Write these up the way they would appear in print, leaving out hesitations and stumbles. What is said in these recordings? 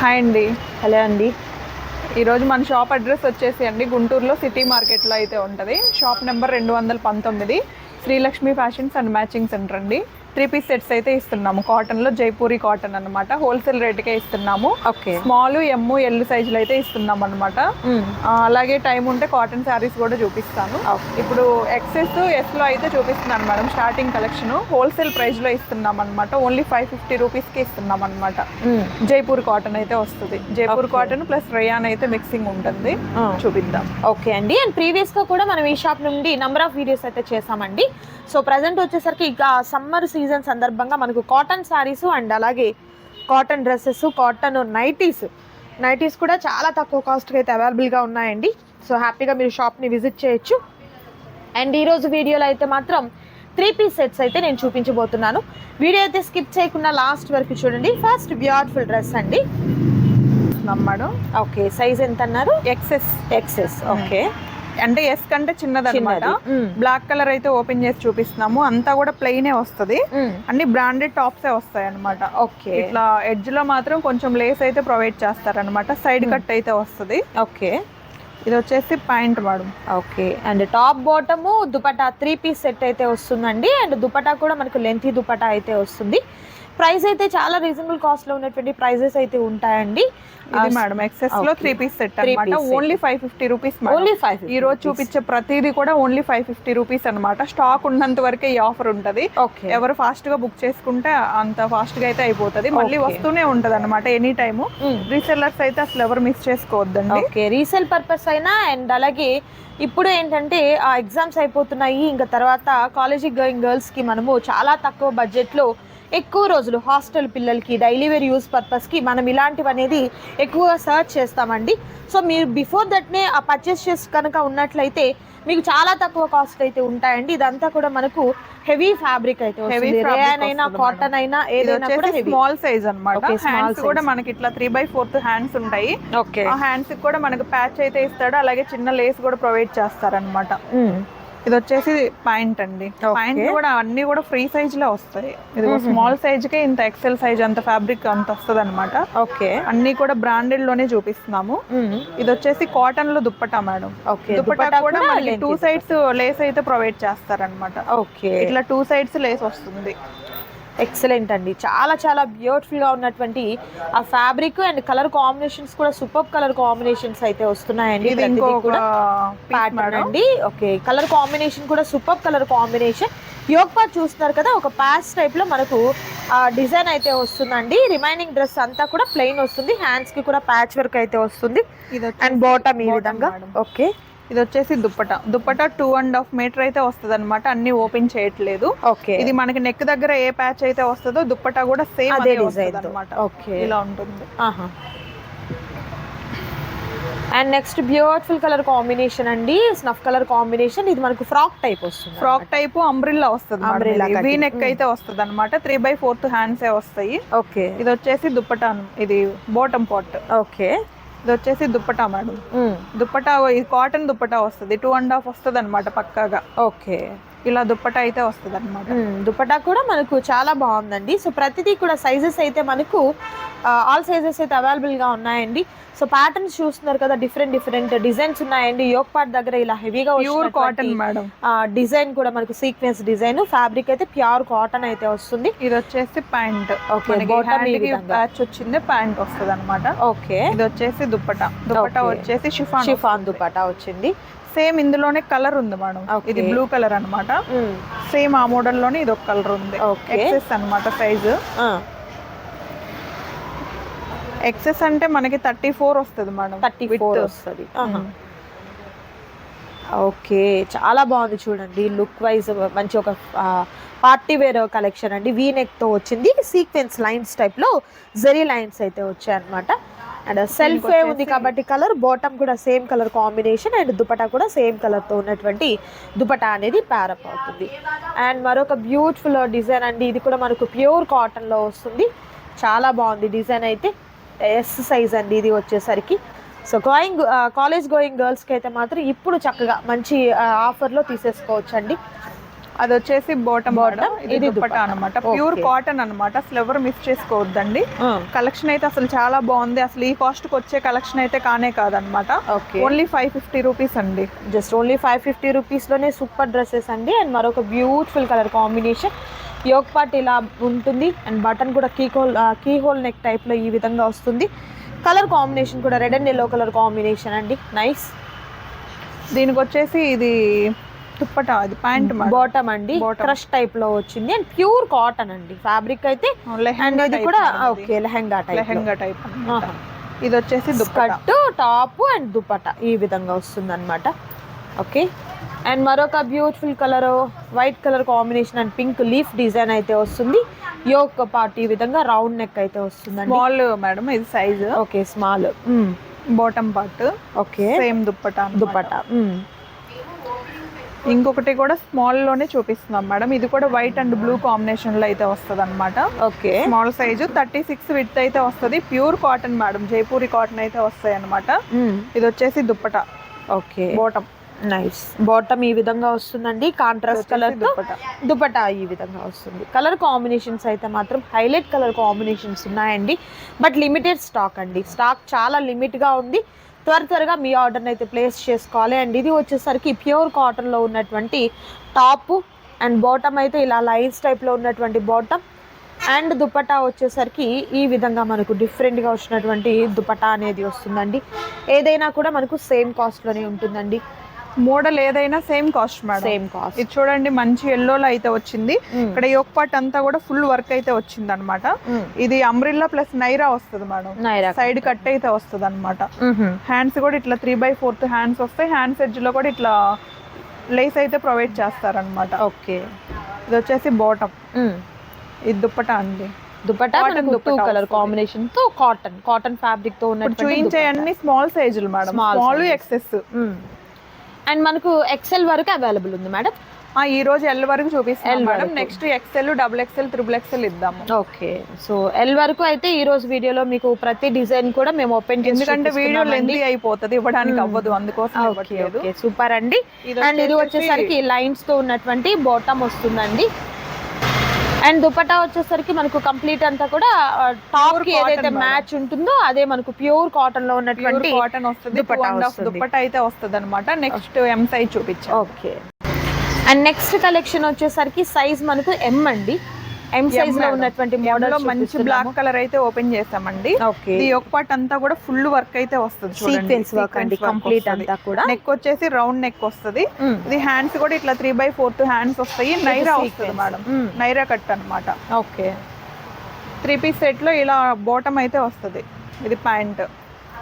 Hi అండి. Hello అండి. ఈరోజు మన షాప్ అడ్రస్ వచ్చేసి అండి గుంటూరులో సిటీ మార్కెట్లో అయితే ఉంటుంది. Shop number 219 Srilakshmi fashions and matching centre అండి. 3 పీస్ సెట్స్ అయితే ఇస్తున్నాము. కాటన్లో జైపూరి కాటన్ అనమాట. హోల్సేల్ రేట్కే ఇస్తున్నాము. ఓకే. స్మాల్ ఎమ్ ఎల్ సైజులు అయితే ఇస్తున్నాం అనమాట. అలాగే టైం ఉంటే కాటన్ శారీస్ కూడా చూపిస్తాను. ఇప్పుడు ఎక్సెస్ ఎస్లో అయితే చూపిస్తున్నాను మేడం. స్టార్టింగ్ కలెక్షన్ హోల్సేల్ ప్రైస్లో ఇస్తున్నాం అనమాట. ఓన్లీ 550 రూపీస్కి ఇస్తున్నాం అనమాట. జైపూర్ కాటన్ అయితే వస్తుంది. జైపూర్ కాటన్ ప్లస్ రేయాన్ అయితే మిక్సింగ్ ఉంటుంది. చూపిద్దాం. ఓకే అండి. అండ్ ప్రీవియస్గా కూడా మనం ఈ షాప్ నుండి నెంబర్ ఆఫ్ వీడియోస్ అయితే చేసామండి. సో ప్రజెంట్ వచ్చేసరికి ఇక సమ్మర్ సీజన్ సందర్భంగా మనకు కాటన్ శారీస్ అండ్ అలాగే కాటన్ డ్రెస్సెస్, కాటన్ నైటీస్ కూడా చాలా తక్కువ కాస్ట్కి అయితే అవైలబుల్గా ఉన్నాయండి. సో హ్యాపీగా మీరు షాప్ని విజిట్ చేయొచ్చు. అండ్ ఈరోజు వీడియోలో అయితే మాత్రం 3 పీస్ సెట్స్ అయితే నేను చూపించబోతున్నాను. వీడియో అయితే స్కిప్ చేయకుండా లాస్ట్ వరకు చూడండి. ఫస్ట్ బ్యూటిఫుల్ డ్రెస్ అండి మేడం. ఓకే. సైజ్ ఎంత అన్నారు? ఎక్సెస్. ఓకే. అంటే ఎస్ కంటే చిన్నదన్నమాట. బ్లాక్ కలర్ అయితే ఓపెన్ చేసి చూపిస్తున్నాము. అంతా కూడా ప్లెయినే వస్తుంది. అన్ని బ్రాండెడ్ టాప్సే వస్తాయి అనమాట. ఓకే. ఇట్లా ఎడ్జ్ లో మాత్రం కొంచెం లేస్ అయితే ప్రొవైడ్ చేస్తారనమాట. సైడ్ కట్ అయితే వస్తుంది. ఓకే. ఇది వచ్చేసి pant madam. Okay. And top bottom dupatta 3 piece set అయితే వస్తుందండి. అండ్ దుపట్టా కూడా మనకు లెంతీ దుపట్టా అయితే వస్తుంది. ప్రైస్ అయితే చాలా రీజనబుల్ కాస్ట్ లో ఉన్నటువంటి ప్రైజెస్ అయితే ఉంటాయండి. ఇది మేడం ఎక్సెస్ లో 3 పీస్ సెట్ అన్నమాట. Only 550 rupees. ఓన్లీ 550. ఈ రోజు చూపించే ప్రతిదీ కూడా ఓన్లీ 550 రూపీస్ అనమాట. స్టాక్ ఉన్నంత వరకే ఈ ఆఫర్ ఉంటది. ఎవరు ఫాస్ట్ గా బుక్ చేసుకుంటే అంత ఫాస్ట్ గా అయితే అయిపోతుంది. మళ్ళీ వస్తూనే ఉంటది అనమాట ఎనీ టైమ్. రీసెల్లర్స్ అయితే అసలు ఎవరు మిస్ చేసుకోవద్దండి. ఓకే. రీసేల్ పర్పస్ అయినా అండ్ అలాగే ఇప్పుడు ఏంటంటే ఆ ఎగ్జామ్స్ అయిపోతున్నాయి. ఇంకా తర్వాత కాలేజీ గోయింగ్ గర్ల్స్ కి మనము చాలా తక్కువ బడ్జెట్ లో ఎక్కువ రోజులు హాస్టల్ పిల్లలకి డైలీ వేర్ యూస్ పర్పస్కి మనం ఇలాంటివి అనేది ఎక్కువగా సర్చ్ చేస్తామండి. సో మీరు బిఫోర్ దట్నే ఆ పర్చేస్ చేసి కనుక ఉన్నట్లయితే మీకు చాలా తక్కువ కాస్ట్ అయితే ఉంటాయండి. ఇదంతా కూడా మనకు హెవీ ఫ్యాబ్రిక్ అయితే వస్తుంది. రేయాన్ అయినా కాటన్ అయినా ఏదైనా కూడా స్మాల్ సైజ్ అన్నమాట. హ్యాండ్స్ కూడా మనకి ఇట్లా 3/4 హ్యాండ్స్ ఉంటాయి. ఓకే. ఆ హ్యాండ్స్ కి కూడా మనకు ప్యాచ్ అయితే ఇస్తాడు. అలాగే చిన్న లేస్ కూడా ప్రొవైడ్ చేస్తారనమాట. ఇది వచ్చేసి పాయింట్ అండి. పాయింట్ కూడా అన్ని కూడా ఫ్రీ సైజ్ లో వస్తాయి. ఇది స్మాల్ సైజ్ కే ఇంత ఎక్సెల్ సైజ్ అంత ఫ్యాబ్రిక్ అంత వస్తుంది అనమాట. ఓకే. అన్ని కూడా బ్రాండెడ్ లోనే చూపిస్తున్నాము. ఇది వచ్చేసి కాటన్ లో దుప్పటా మేడం. దుప్పటా కూడా మనకి 2 సైడ్స్ లేస్ అయితే ప్రొవైడ్ చేస్తారనమాట. ఓకే. ఇట్లా 2 సైడ్స్ లేస్ వస్తుంది. ఎక్సలెంట్ అండి. చాలా చాలా బ్యూటిఫుల్ గా ఉన్నటువంటి ఆ ఫ్యాబ్రిక్ అండ్ కలర్ కాంబినేషన్స్ కూడా సూపర్ కలర్ కాంబినేషన్స్ అయితే వస్తున్నాయండి. ఇది ఇంకో ప్యాటర్న్ అండి. ఓకే. కలర్ కాంబినేషన్ కూడా super colour combination. Yoke part చూస్తున్నారు కదా, ఒక ప్యాచ్ టైప్ లో మనకు డిజైన్ అయితే వస్తుందండి. రిమైనింగ్ డ్రెస్ అంతా కూడా ప్లెయిన్ వస్తుంది. హ్యాండ్స్ కి కూడా ప్యాచ్ వర్క్ అయితే వస్తుంది. అండ్ బాటమ్ ఈ విధంగా. ఓకే. ఇది వచ్చేసి దుప్పటా 2.5 మీటర్ అయితే వస్తుంది అనమాట. అన్ని ఓపెన్ చేయట్లేదు. ఓకే. ఇది మనకి నెక్ దగ్గర ఏ ప్యాచ్ అయితే వస్తుందో దుప్పటా కూడా సేమ్ అదే డిజైన్ అనమాట. ఓకే. ఇలా ఉంటుంది. And next beautiful colour combination అండి. Snuff colour combination. ఇది మనకు ఫ్రాక్ టైప్ వస్తుంది. ఫ్రాక్ టైప్ అంబ్రిల్లా వస్తుంది. వీ నెక్ అయితే వస్తుంది అనమాట. 3/4 హ్యాండ్స్ వస్తాయి. ఓకే. ఇది వచ్చేసి దుప్పటా. ఇది బాటమ్ పార్ట్. ఓకే. ఇది వచ్చేసి దుప్పటా మేడం. దుప్పటా ఇది కాటన్ దుప్పటా వస్తుంది. 2.5 వస్తుంది అనమాట పక్కాగా. ఓకే. ఇలా దుప్పటా అయితే వస్తుంది అనమాట. దుప్పటా కూడా మనకు చాలా బాగుందండి. సో ప్రతిదీ కూడా సైజెస్ అయితే మనకు ఆల్ సైజెస్ అయితే అవైలబుల్ గా ఉన్నాయండి. సో ప్యాటర్న్స్ చూస్తున్నారు కదా, డిఫరెంట్ డిజైన్స్ ఉన్నాయండి. యోగ్ పార్ట్ దగ్గర ఇలా హెవీగా ప్యూర్ కాటన్ మేడం. డిజైన్ కూడా ఇది సీక్వెన్స్ డిజైన్. ఫ్యాబ్రిక్ అయితే ప్యూర్ కాటన్ అయితే వస్తుంది. ఇది వచ్చేసి ప్యాంట్. ఓకే. బాటమ్ ప్యాచ్ వచ్చింది, ప్యాంట్ వస్తుంది అనమాట. ఓకే. ఇది వచ్చేసి దుప్పటా వచ్చేసి షిఫాన్ దుప్పటా వచ్చింది. సేమ్ ఇందులోనే కలర్ ఉంది మేడం. ఇది బ్లూ కలర్ అనమాట. సేమ్ ఆ మోడల్ లోనే ఇది ఒక కలర్ ఉంది. ఎక్సెస్ అనమాట సైజు. ఎక్సెస్ అంటే మనకి 34 వస్తుంది మేడం. 34 వస్తుంది. ఓకే. చాలా బాగుంది చూడండి. లుక్ వైజ్ మంచి ఒక పార్టీ వేర్ కలెక్షన్ అండి. వీ నెక్ తో వచ్చింది. సీక్వెన్స్ లైన్స్ టైప్ లో జెరీ లైన్స్ అయితే వచ్చాయి అనమాట. అండ్ సెల్ఫ్ ఉంది కాబట్టి కలర్ బాటమ్ కూడా same colour combination. And dupatta కూడా సేమ్ కలర్ తో ఉన్నటువంటి దుపట్టా అనేది ప్యారప్ అవుతుంది. అండ్ మరొక బ్యూటిఫుల్ డిజైన్ అండి. ఇది కూడా మనకు ప్యూర్ కాటన్ లో వస్తుంది. చాలా బాగుంది డిజైన్ అయితే. ఎస్ సైజ్ అండి ఇది వచ్చేసరికి. సో కాలేజ్ గోయింగ్ గర్ల్స్కి అయితే మాత్రం ఇప్పుడు చక్కగా మంచి ఆఫర్లో తీసేసుకోవచ్చు అండి. అది వచ్చేసి బాటమ్ Bottom, ఇది ఇది దుపట్టా దుపట్టా. అన్నమాట. ప్యూర్ కాటన్ అన్నమాట. అసలు ఎవరు మిస్ చేసుకోవద్దండి. కలెక్షన్ అయితే అసలు చాలా బాగుంది. అసలు ఈ కాస్ట్ కి వచ్చే కలెక్షన్ అయితే కానే కాదనమాట. ఓకే, ఓన్లీ 550 రూపీస్ అండి. జస్ట్ ఓన్లీ 550 రూపీస్లోనే సూపర్ డ్రెస్సెస్ అండి. అండ్ మరొక beautiful colour combination. Yoke part ఇలా ఉంటుంది అండ్ బటన్ కూడా కీ హోల్ నెక్ టైప్లో ఈ విధంగా వస్తుంది. కలర్ కాంబినేషన్ కూడా red and yellow colour combination అండి. నైస్. దీనికి వచ్చేసి ఇది దుప్పటా, ఇది ప్యాంట్ బాటమ్ అండి, క్రష్ టైప్ లో వచ్చింది అండ్ ప్యూర్ కాటన్ అండి. ఫ్యాబ్రిక్ అయితే అండ్ ఇది కూడా ఓకే లెహంగా టైప్. ఇది వచ్చేసి దుపట్టా, టాప్ అండ్ దుపట్టా ఈ విధంగా వస్తుంది అనమాట. ఓకే, అండ్ మరొక beautiful colour white colour combination and pink leaf design అయితే వస్తుంది. యోక్ పార్ట్ ఈ విధంగా రౌండ్ నెక్ అయితే వస్తుంది. స్మాల్ మేడం ఇది size. Okay, small bottom part. Okay, same dupatta. ఇంకొకటి కూడా స్మాల్ లోనే చూపిస్తున్నాం మేడం. ఇది కూడా వైట్ అండ్ బ్లూ కాంబినేషన్ లో అయితే వస్తుంది అనమాట. ఓకే, స్మాల్ సైజు 36 విత్ అయితే వస్తుంది. Pure cotton madam, Jaipuri cotton అయితే వస్తాయి అనమాట. ఇది వచ్చేసి dupatta. Okay, bottom. Nice. Bottom ఈ విధంగా వస్తుందండి, కాంట్రాస్ట్ కలర్ దుపట్టా ఈ విధంగా వస్తుంది. కలర్ కాంబినేషన్స్ అయితే మాత్రం హైలైట్ కలర్ కాంబినేషన్స్ ఉన్నాయండి. బట్ లిమిటెడ్ స్టాక్ అండి. స్టాక్ చాలా లిమిట్గా ఉంది. త్వరగా మీ ఆర్డర్ని అయితే ప్లేస్ చేసుకోవాలి. అండ్ ఇది వచ్చేసరికి ప్యూర్ కాటన్లో ఉన్నటువంటి టాప్ అండ్ బాటమ్ అయితే ఇలా లైన్స్ టైప్లో ఉన్నటువంటి బాటమ్ అండ్ దుపట్టా వచ్చేసరికి ఈ విధంగా మనకు డిఫరెంట్గా వచ్చినటువంటి దుపట్టా అనేది వస్తుందండి. ఏదైనా కూడా మనకు సేమ్ కాస్ట్లోనే ఉంటుందండి. మోడల్ ఏదైనా same cost madam. Same cost. ఇది చూడండి మంచి ఎల్లోలో అయితే వచ్చింది. ఇక్కడ యోక్ పార్ట్ అంతా కూడా ఫుల్ వర్క్ అయితే వచ్చింది అనమాట. ఇది అంబ్రిల్లా ప్లస్ నైరా వస్తుంది మేడం. సైడ్ కట్ అయితే వస్తుంది అనమాట. హ్యాండ్స్ కూడా ఇట్లా 3/4 హ్యాండ్స్ వస్తాయి. హ్యాండ్స్ ఎడ్జ్ లో కూడా ఇట్లా లేస్ అయితే ప్రొవైడ్ చేస్తారనమాట. ఓకే, ఇది వచ్చేసి బాటమ్. ఇది దుప్పటా అండి. దుపట్టా కలర్ కాంబినేషన్ తో కాటన్ ఫ్యాబ్రిక్ తో ఉన్నట్టు చూపించే అన్ని స్మాల్ సైజులు మేడం. స్మాల్ ఎక్సెస్ అండ్ మనకు ఎక్సెల్ వరకు అవైలబుల్ ఉంది మేడం. ఈ రోజు ఎల్ వరకు చూపిస్తాం madam. Next XL, XXL, XXL ఇద్దాము. ఓకే, సో ఎల్ వరకు అయితే ఈ రోజు వీడియోలో మీకు ప్రతి డిజైన్ కూడా మేము ఓపెన్ చేసి, ఎందుకంటే వీడియో లెంతీ అయిపోతుంది, ఇవ్వడానికి అవ్వదు, అందుకోసం. ఓకే, సూపర్ అండి. అండ్ ఇది వచ్చేసరికి లైన్స్ తో ఉన్నటువంటి బాటమ్ వస్తుందండి. అండ్ దుపట్టా వచ్చేసరికి మనకు కంప్లీట్ అంతా కూడా టాప్ కి ఏదైతే మ్యాచ్ ఉంటుందో అదే మనకు ప్యూర్ కాటన్ లో ఉన్నటువంటి కాటన్ వస్తుంది. దుపట్టా అయితే వస్తుంది అనమాట. నెక్స్ట్ ఎం సైజ్ చూపించాం. ఓకే, అండ్ నెక్స్ట్ కలెక్షన్ వచ్చేసరికి సైజ్ మనకు ఎం అండి. ఎం సైజ్ లో ఉన్నటువంటి మోడల్ మంచి బ్లాక్ కలర్ అయితే ఓపెన్ చేసామండి. ఈ యోక్ పార్ట్ అంతా కూడా ఫుల్ వర్క్ అయితే వస్తుంది. సీక్వెన్స్ వర్క్ అండి కంప్లీట్ అంతా కూడా. నెక్ వచ్చేసి రౌండ్ నెక్ వస్తుంది. ఇది హ్యాండ్స్ కూడా ఇట్లా 3/4 హ్యాండ్స్ వస్తాయి. నైరా వస్తుంది మేడం, నైరా కట్ అన్నమాట. ఓకే, 3 పీస్ సెట్ లో ఇలా బాటమ్ అయితే వస్తుంది. ఇది ప్యాంట్.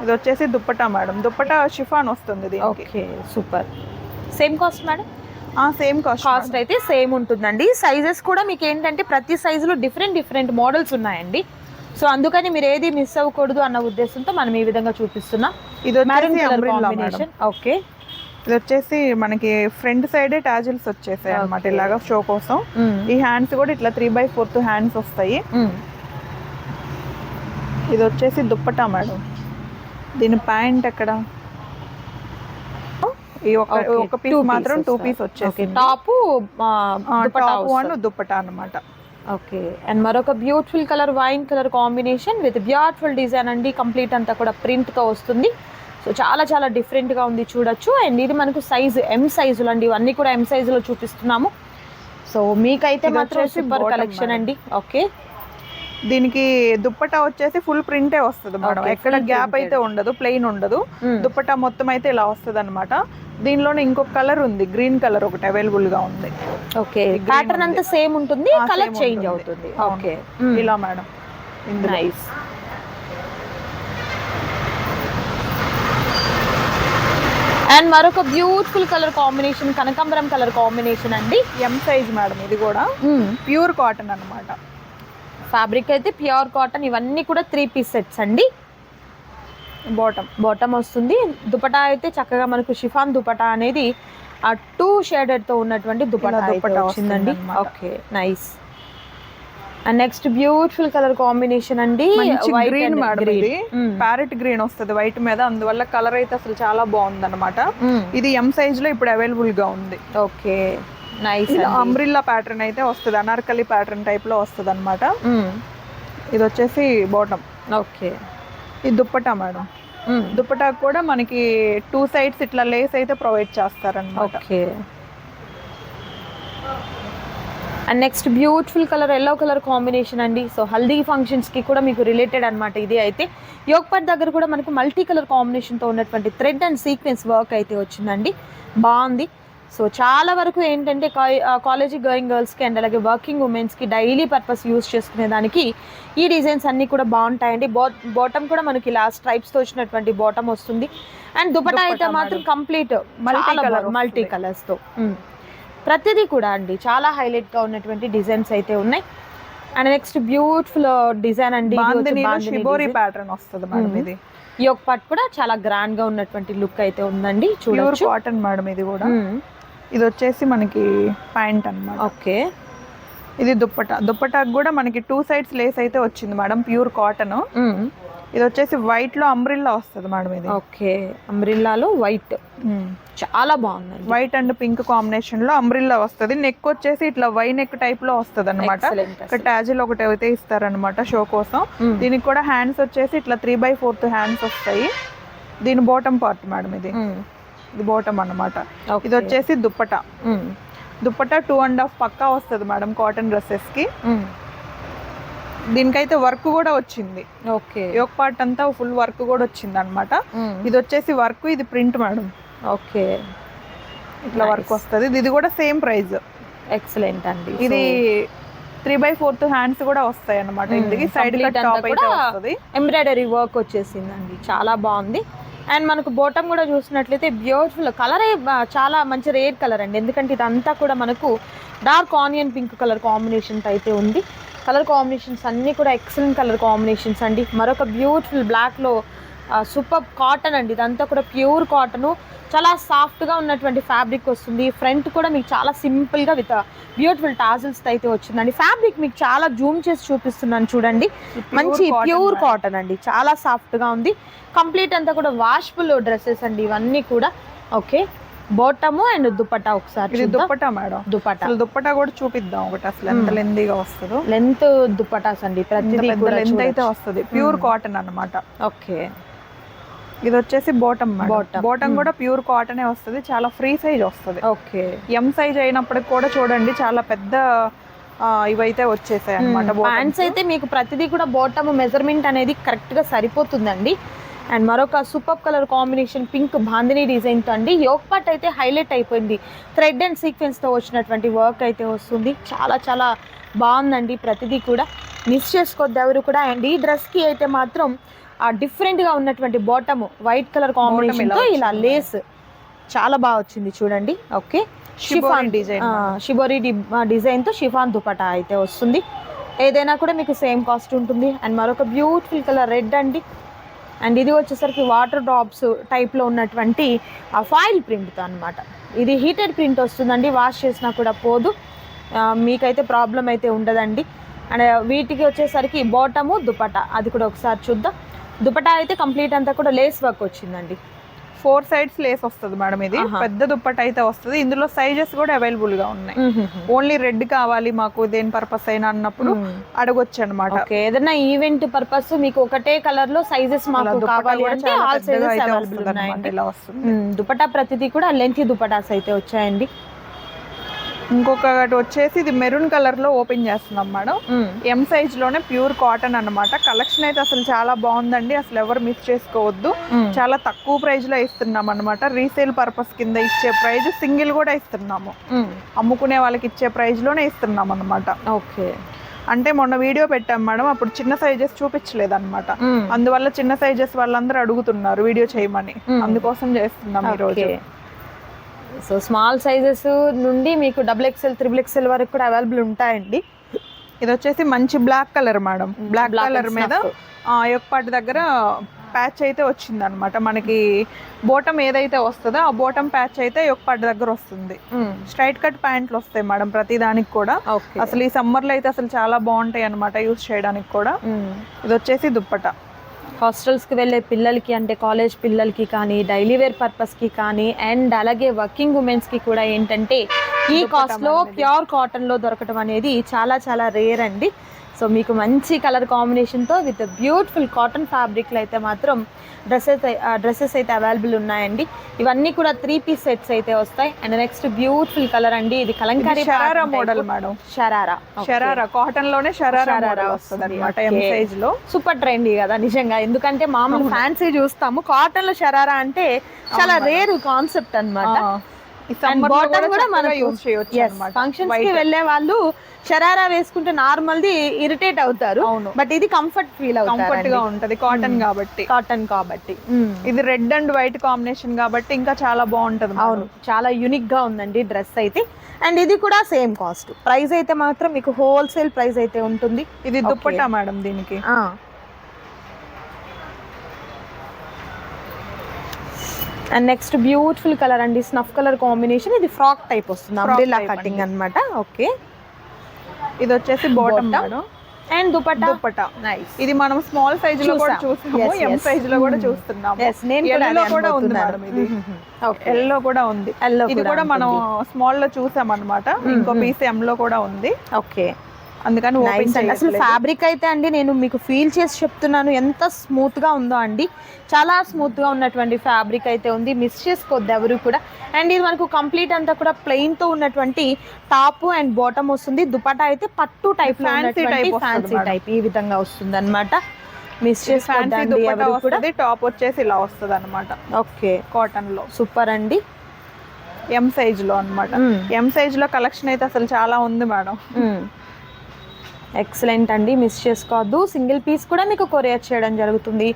ఇది వచ్చేసి దుప్పటా మేడం. దుప్పటా షిఫాన్ వస్తుంది. Okay, super. Same cost madam. Same cost అయితే సేమ్ ఉంటుందండి. సైజెస్ కూడా మీకు ఏంటంటే ప్రతి సైజులో డిఫరెంట్ మోడల్స్ ఉన్నాయండి. సో అందుకని మీరు ఏది మిస్ అవ్వకూడదు అన్న ఉద్దేశంతో మనం ఈ విధంగా చూపిస్తున్నాం. ఇది కాంబినేషన్. ఓకే, ఇది వచ్చేసి మనకి ఫ్రంట్ సైడే టాజిల్స్ వచ్చేసాయి అన్నమాట, ఇలాగా షో కోసం. ఈ హ్యాండ్స్ కూడా ఇట్లా 3/4 హ్యాండ్స్ వస్తాయి. ఇది వచ్చేసి దుప్పటా మేడం. దీని ప్యాంట్ ఎక్కడ, ఈ ఒక పీస్ మాత్రం 2 పీస్ వచ్చేసి టాప్ దుప్పటా అన్నమాట. ఓకే, అండ్ మరొక beautiful colour wine colour combination with beautiful design అండి. కంప్లీట్ అంతా కూడా ప్రింట్ తో వస్తుంది. సో చాలా డిఫరెంట్ గా ఉంది, చూడొచ్చు. అండ్ ఇది మనకు సైజ్ ఎం సైజులు అండి. ఇవన్నీ కూడా ఎం సైజులో చూపిస్తున్నాము. సో మీకైతే మాత్రం సూపర్ కలెక్షన్ అండి. ఓకే, దీనికి దుప్పటా వచ్చేసి ఫుల్ ప్రింటే వస్తుంది మేడం. ఎక్కడ గ్యాప్ అయితే ఉండదు, ప్లెయిన్ ఉండదు. దుప్పటా మొత్తం అయితే ఇలా వస్తుంది అనమాట. దీనిలోనే ఇంకొక కలర్ ఉంది, గ్రీన్ కలర్ ఒకటి అవైలబుల్ గా ఉంది. ఓకే, ప్యాటర్న్ అంతా సేమ్ ఉంటుంది, కలర్ చేంజ్ అవుతుంది. ఓకే, ఇలా మేడం. నైస్. అండ్ మరొక బ్యూటిఫుల్ కలర్ కాంబినేషన్ కనకాంబరం కలర్ కాంబినేషన్ అండి. M size madam. ఇది కూడా ప్యూర్ కాటన్ అన్నమాట. ఫ్యాబ్రిక్ అయితే ప్యూర్ కాటన్. ఇవన్నీ కూడా 3 పీస్ సెట్స్ అండి. బాటమ్ వస్తుంది. దుపట్టా అయితే చక్కగా మనకు షిఫాన్ దుపట్టా అనేది ఆ 2 షేడెడ్ తో ఉన్నటువంటి దుపట్టా వచ్చిందండి. Okay, nice. And next beautiful colour combination అండి. Green madam. ఇది ప్యారెట్ గ్రీన్ వస్తుంది వైట్ మీద, అందువల్ల కలర్ అయితే అసలు చాలా బాగుంది అనమాట. ఇది ఎం సైజ్ లో ఇప్పుడు అవైలబుల్ గా ఉంది. Okay, nice. ఇలా అంబ్రిల్లా ప్యాటర్న్ అయితే వస్తుంది, అనార్కలి ప్యాటర్న్ టైప్ లో వస్తుంది అనమాట. ఇది వచ్చేసి బాటమ్. ఓకే. ఇది దుప్పటా మేడం. దుప్పటా కూడా మనకి 2 సైడ్స్ ఇట్లా లేస్ అయితే ప్రొవైడ్ చేస్తారన్నమాట. Okay. And next beautiful colour yellow colour combination అండి. సో హల్దీ ఫంక్షన్స్కి కూడా మీకు రిలేటెడ్ అనమాట ఇది అయితే. యోగ్ పార్ట్ దగ్గర కూడా మనకు మల్టీ కలర్ కాంబినేషన్తో ఉన్నటువంటి థ్రెడ్ అండ్ సీక్వెన్స్ వర్క్ అయితే వచ్చిందండి, బాగుంది. సో చాలా వరకు ఏంటంటే కాలేజీ గోయింగ్ గర్ల్స్కి అండ్ అలాగే వర్కింగ్ ఉమెన్స్కి డైలీ పర్పస్ యూస్ చేసుకునే దానికి ఈ డిజైన్స్ అన్నీ కూడా బాగుంటాయండి. బాటమ్ కూడా మనకి ఇలా స్ట్రైప్స్తో వచ్చినటువంటి బాటమ్ వస్తుంది. అండ్ దుపట్టా అయితే మాత్రం కంప్లీట్ మల్టీ కలర్స్తో ప్రతిదీ కూడా అండి చాలా హైలైట్గా ఉన్నటువంటి డిజైన్స్ అయితే ఉన్నాయి. అండ్ నెక్స్ట్ బ్యూటిఫుల్ డిజైన్ అండి, షిబోరి ప్యాటర్న్ వస్తుంది మేడం. ఇది యోగ్ పార్ట్ కూడా చాలా గ్రాండ్ గా ఉన్నటువంటి లుక్ అయితే ఉందండి. చూడొచ్చు, కాటన్ మేడం ఇది కూడా. ఇది వచ్చేసి మనకి ప్యాంట్ అన్నమాట. ఓకే. ఇది దుప్పటాకు కూడా మనకి 2 సైడ్స్ లేస్ అయితే వచ్చింది మేడం, ప్యూర్ కాటన్. ఇది వచ్చేసి వైట్ లో అంబ్రిల్లా వస్తుంది మేడం ఇది. ఓకే. అంబ్రిల్లాలో వైట్ చాలా బాగుంది, వైట్ అండ్ పింక్ కాంబినేషన్ లో అంబ్రిల్లా వస్తుంది. నెక్ వచ్చేసి ఇట్లా వై నెక్ టైప్ లో వస్తుంది అనమాట. ఇక్కడ టాజిల్ ఒకటి అయితే ఇస్తారనమాట షో కోసం. దీనికి కూడా హ్యాండ్స్ వచ్చేసి ఇట్లా 3/4 హ్యాండ్స్ వస్తాయి. దీని బాటమ్ పార్ట్ మేడం ఇది బాటమ్ అన్నమాట. ఇది వచ్చేసి దుప్పటా. దుప్పటా 2.5 పక్కా వస్తుంది మేడం కాటన్ డ్రెస్సెస్ కి. దీనికైతే వర్క్ కూడా వచ్చింది. ఓకే. యోగ్ పార్ట్ అంతా ఫుల్ వర్క్ కూడా వచ్చింది అనమాట. ఇది వచ్చేసి వర్క్, ఇది ప్రింట్ మేడం. ఓకే. ఇట్లా వర్క్ వస్తుంది. ఇది కూడా సేమ్ ప్రైస్. ఎక్సలెంట్ అండి. ఇది 3/4 హ్యాండ్స్ కూడా వస్తాయి అన్నమాట. ఇందుకి సైడ్ కట్ టాప్ అయితే వస్తుంది, ఎంబ్రాయిడరీ వర్క్ వచ్చేసిందండి, చాలా బాగుంది. అండ్ మనకు బాటమ్ కూడా చూసినట్లయితే బ్యూటిఫుల్ కలర్, చాలా మంచి రేర్ కలర్ అండి. ఎందుకంటే ఇదంతా కూడా మనకు dark onion pink colour combination అయితే ఉంది. కలర్ కాంబినేషన్స్ అన్నీ కూడా ఎక్సలెంట్ కలర్ కాంబినేషన్స్ అండి. మరొక బ్యూటిఫుల్ బ్లాక్లో సూపర్ కాటన్ అండి, ఇదంతా కూడా ప్యూర్ కాటను, చాలా సాఫ్ట్గా ఉన్నటువంటి ఫ్యాబ్రిక్ వస్తుంది. ఫ్రంట్ కూడా మీకు చాలా సింపుల్గా విత్ బ్యూటిఫుల్ టాజిల్స్ అయితే వచ్చిందండి. ఫ్యాబ్రిక్ మీకు చాలా జూమ్ చేసి చూపిస్తున్నాను చూడండి, మంచి ప్యూర్ కాటన్ అండి, చాలా సాఫ్ట్గా ఉంది. కంప్లీట్ అంతా కూడా వాషబుల్ డ్రెస్సెస్ అండి ఇవన్నీ కూడా. ఓకే. బాటమ్ అండ్ దుపట్టా ఒకసారి. ఇది దుపట్టా మేడం. దుపట్టా కూడా చూపిద్దాం ఒకటి, అసలు ఎంత లెంతీగా వస్తుందో. లెంత్ దుపట్టాస్ అండి, ప్రతిదీ లెంత్ అయితే వస్తుంది, ప్యూర్ కాటన్ అన్నమాట. ఓకే. ఇది వచ్చేసి బాటమ్. బాటమ్ కూడా ప్యూర్ కాటనే వస్తుంది, చాలా ఫ్రీ సైజ్ వస్తుంది. ఓకే. ఎం సైజ్ అయినప్పటికి కూడా చూడండి చాలా పెద్ద ఇవైతే వచ్చేసాయి అన్నమాట. ప్యాంట్స్ అయితే మీకు ప్రతిదీ కూడా బాటమ్ మెజర్మెంట్ అనేది కరెక్ట్ గా సరిపోతుందండి. అండ్ మరొక super colour combination pink bandhani డిజైన్తో అండి. యోగ్ పార్ట్ అయితే హైలైట్ అయిపోయింది, థ్రెడ్ అండ్ సీక్వెన్స్తో వచ్చినటువంటి వర్క్ అయితే వస్తుంది, చాలా చాలా బాగుందండి. ప్రతిదీ కూడా మిస్ చేసుకోవద్దు ఎవరు కూడా. అండ్ ఈ డ్రెస్కి అయితే మాత్రం డిఫరెంట్గా ఉన్నటువంటి బాటమ్ వైట్ కలర్ కాంబినేషన్తో ఇలా లేస్ చాలా బాగా వచ్చింది చూడండి. ఓకే. షిఫాన్ డిజైన్, షిబోరి డిజైన్తో షిఫాన్ దుపట్టా అయితే వస్తుంది. ఏదైనా కూడా మీకు సేమ్ కాస్ట్ ఉంటుంది. అండ్ మరొక బ్యూటిఫుల్ కలర్ రెడ్ అండి. అండ్ ఇది వచ్చేసరికి వాటర్ డ్రాప్స్ టైప్లో ఉన్నటువంటి ఫాయిల్ ప్రింట్తో అనమాట. ఇది హీటెడ్ ప్రింట్ వస్తుందండి, వాష్ చేసినా కూడా పోదు, మీకైతే ప్రాబ్లం అయితే ఉండదండి. అండ్ వీటికి వచ్చేసరికి బాటము దుపట్టా అది కూడా ఒకసారి చూద్దాం. దుపట్టా అయితే కంప్లీట్ అంతా కూడా లేస్ వర్క్ వచ్చిందండి, 4 సైడ్స్ లేస్ వస్తుంది మేడం. ఇది పెద్ద దుప్పట్ట అయితే వస్తుంది. ఇందులో సైజెస్ కూడా అవైలబుల్ గా ఉన్నాయి. ఓన్లీ రెడ్ కావాలి మాకు దేని పర్పస్ అయినా అన్నప్పుడు అడగొచ్చు అనమాట. ఏదైనా ఈవెంట్ పర్పస్ మీకు ఒకటే కలర్ లో సైజెస్ మాకు కావాలి అంటే ఆల్ సైజెస్ అవైలబుల్ ఉన్నాయండి. ఇలా వస్తుంది. దుపట్టా ప్రతిదీ కూడా లెంతీ దుపట్టాస్ అయితే వచ్చాయండి. ఇంకొకటి వచ్చేసి ఇది మెరూన్ కలర్ లో ఓపెన్ చేస్తున్నాం మేడం. ఎం సైజ్ లోనే ప్యూర్ కాటన్ అన్నమాట. కలెక్షన్ అయితే అసలు చాలా బాగుందండి, అసలు ఎవరు మిస్ చేసుకోవద్దు. చాలా తక్కువ ప్రైస్ లో ఇస్తున్నాం అన్నమాట. రీసేల్ పర్పస్ కింద ఇచ్చే ప్రైస్, సింగిల్ కూడా ఇస్తున్నాము, అమ్ముకునే వాళ్ళకి ఇచ్చే ప్రైస్ లోనే ఇస్తున్నాం అన్నమాట. ఓకే. అంటే మొన్న వీడియో పెట్టాం మేడం, అప్పుడు చిన్న సైజెస్ చూపించలేదు అనమాట. అందువల్ల చిన్న సైజెస్ వాళ్ళందరూ అడుగుతున్నారు వీడియో చేయమని, అందుకోసం చేస్తున్నాం ఈ రోజు. సో స్మాల్ సైజెస్ నుండి మీకు XXL, XXL వరకు కూడా అవైలబుల్ ఉంటాయండి. ఇది వచ్చేసి మంచి black colour madam. Black colour మీద యోగ్ పార్ట్ దగ్గర ప్యాచ్ అయితే వచ్చింది అనమాట. మనకి బోటం ఏదైతే వస్తుందో ఆ బోటం ప్యాచ్ అయితే యోగ్ పార్ట్ దగ్గర వస్తుంది. స్ట్రైట్ కట్ ప్యాంట్లు వస్తాయి మేడం ప్రతి దానికి కూడా. అసలు ఈ సమ్మర్ లో అయితే అసలు చాలా బాగుంటాయి అనమాట యూస్ చేయడానికి కూడా. ఇది వచ్చేసి దుప్పట. హాస్టల్స్కి వెళ్ళే పిల్లలకి అంటే కాలేజ్ పిల్లలకి కానీ డైలీ వేర్ పర్పస్కి కానీ అండ్ అలాగే వర్కింగ్ ఉమెన్స్కి కూడా ఏంటంటే ఈ కాస్ట్ లో ప్యూర్ కాటన్ లో దొరకటం అనేది చాలా చాలా రేర్ అండి. సో మీకు మంచి కలర్ కాంబినేషన్తో విత్ బ్యూటిఫుల్ కాటన్ ఫ్యాబ్రిక్లు అయితే మాత్రం డ్రెస్సెస్ అయితే అవైలబుల్ ఉన్నాయండి. ఇవన్నీ కూడా 3 పీస్ సెట్స్ అయితే వస్తాయి. అండ్ నెక్స్ట్ బ్యూటిఫుల్ కలర్ అండి, ఇది Kalamkari sharara model madam. Sharara cotton లోనే షరారా వస్తుంది అన్నమాట. ఎం సైజ్ లో సూపర్ ట్రెండీ కదా నిజంగా. ఎందుకంటే మామూలు ఫ్యాన్సీ చూస్తాము, కాటన్ లో షరారా అంటే చాలా రేర్ కాన్సెప్ట్ అన్నమాట. ఫంక్షన్స్ కి వెళ్ళే వాళ్ళు షరారా వేసుకుంటే నార్మల్ ది ఇరిటేట్ అవుతారు, బట్ ఇది కంఫర్ట్ ఫీల్ అవుతారు, కంఫర్ట్ గా ఉంటది కాటన్ కాబట్టి. ఇది రెడ్ అండ్ వైట్ కాంబినేషన్ కాబట్టి ఇంకా చాలా బాగుంటది. అవును, చాలా యూనిక్ గా ఉందండి డ్రెస్ అయితే. అండ్ ఇది కూడా సేమ్ కాస్ట్. ప్రైస్ అయితే మాత్రం మీకు హోల్సేల్ ప్రైస్ అయితే ఉంటుంది. ఇది దుప్పట్టా మేడం దీనికి. అండ్ నెక్స్ట్ బ్యూటిఫుల్ కలర్ అండి, స్నఫ్ కలర్ కాంబినేషన్. ఇది ఫ్రాక్ టైప్ వస్తుంది, అంబ్రెల్లా కటింగ్ అన్నమాట. ఓకే, ఇది వచ్చేసి bottom madam. And dupatta nice. ఇది మనం స్మాల్ సైజ్ లో కూడా చూసాము, ఎం సైజ్ లో కూడా చూస్తున్నాము. ఎల్లో కూడా ఉంది మేడం. ఇది ఎల్లో కూడా ఉంది. ఇది కూడా మనం స్మాల్ లో చూసాం అన్నమాట. ఇంకో పీస్ ఎం లో కూడా ఉంది. ఓకే, అందుకని అసలు ఫ్యాబ్రిక్ అయితే అండి నేను మీకు ఫీల్ చేసి చెప్తున్నాను, ఎంత స్మూత్ గా ఉందో అండి. చాలా స్మూత్ గా ఉన్నటువంటి ఫ్యాబ్రిక్ అయితే ఉంది, మిస్ చేసుకోవద్దు ఎవరు కూడా. అండ్ ఇది మనకు కంప్లీట్ అంతా కూడా ప్లెయిన్ తో ఉన్నటువంటి టాప్ అండ్ బాటమ్ వస్తుంది. దుపట్టా అయితే పట్టు టైప్ ఫ్యాన్సీ టైప్ ఈ విధంగా వస్తుంది అన్నమాట. మిస్ చేసుకోవద్దు ఎవరు కూడా. టాప్ వచ్చేసి ఇలా వస్తుంది అన్నమాట. ఓకే, కాటన్ లో సూపర్ అండి. ఎం సైజ్ లో అన్నమాట. ఎం సైజ్ లో కలెక్షన్ అయితే అసలు చాలా ఉంది మేడం. ఎక్సలెంట్ అండి, మిస్ చేసుకోవద్దు. సింగిల్ పీస్ కూడా మీకు కొరియర్ చేయడం జరుగుతుంది.